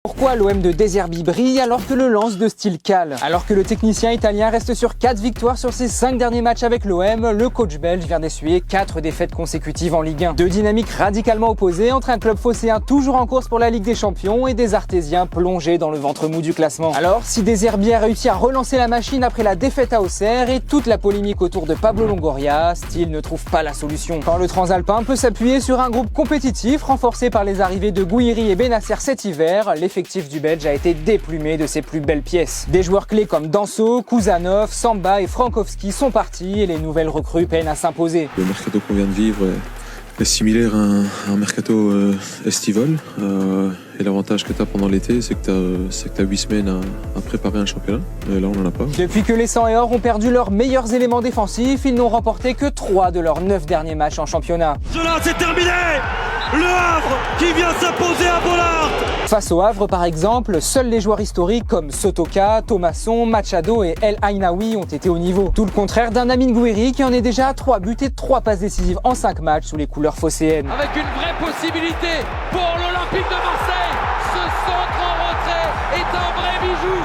Pourquoi l'OM de De Zerbi brille alors que le Lens de style cale? Alors que le technicien italien reste sur 4 victoires sur ses 5 derniers matchs avec l'OM, le coach belge vient d'essuyer 4 défaites consécutives en Ligue 1. Deux dynamiques radicalement opposées entre un club phocéen toujours en course pour la Ligue des Champions et des Artésiens plongés dans le ventre mou du classement. Alors, si De Zerbi a réussi à relancer la machine après la défaite à Auxerre et toute la polémique autour de Pablo Longoria, Steele ne trouve pas la solution. Quand le Transalpin peut s'appuyer sur un groupe compétitif renforcé par les arrivées de Gouiri et Benasser cet hiver, l'effectif du Belge a été déplumé de ses plus belles pièces. Des joueurs clés comme Danso, Kuzanov, Samba et Frankowski sont partis et les nouvelles recrues peinent à s'imposer. Le mercato qu'on vient de vivre est similaire à un mercato estival. Et l'avantage que tu as pendant l'été, c'est que tu as 8 semaines à préparer un championnat. Et là, on n'en a pas. Depuis que les 100 et or ont perdu leurs meilleurs éléments défensifs, ils n'ont remporté que 3 de leurs 9 derniers matchs en championnat. Cela, c'est terminé! Le Havre qui vient s'imposer à Bollaert. Face au Havre, par exemple, seuls les joueurs historiques comme Sotoka, Thomasson, Machado et El Ainaoui ont été au niveau. Tout le contraire d'un Amine Gouiri qui en est déjà à 3 buts et 3 passes décisives en 5 matchs sous les couleurs phocéennes. Avec une vraie possibilité pour l'Olympique de Marseille. Ce centre en retrait est un vrai bijou.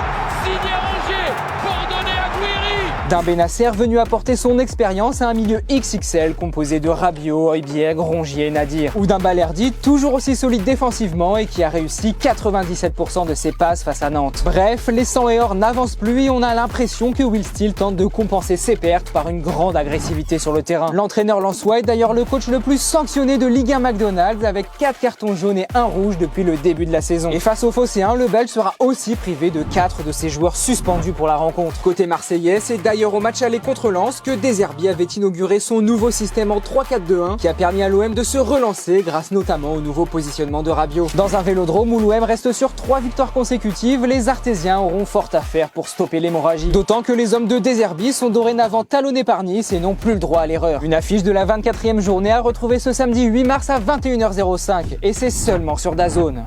Signé Rongier pour donner à Gouiri. D'un Benasser venu apporter son expérience à un milieu XXL composé de Rabiot, Højbjerg, Rongier et Nadir. Ou d'un Balerdi toujours aussi solide défensivement et qui a réussi 97% de ses passes face à Nantes. Bref, les 100 et or n'avancent plus et on a l'impression que Will Steele tente de compenser ses pertes par une grande agressivité sur le terrain. L'entraîneur lensois est d'ailleurs le coach le plus sanctionné de Ligue 1 McDonald's avec 4 cartons jaunes et 1 rouge depuis le début de la saison. Et face aux Phocéens, le Belge sera aussi privé de 4 de ses joueurs suspendus pour la rencontre. Côté marseillais, c'est d'ailleurs au match aller contre Lens que De Zerbi avait inauguré son nouveau système en 3-4-2-1 qui a permis à l'OM de se relancer grâce notamment au nouveau positionnement de Rabiot. Dans un vélodrome où l'OM reste sur 3 victoires consécutives, les Artésiens auront fort à faire pour stopper l'hémorragie. D'autant que les hommes de De Zerbi sont dorénavant talonnés par Nice et n'ont plus le droit à l'erreur. Une affiche de la 24e journée à retrouver ce samedi 8 mars à 21h05 et c'est seulement sur DAZN.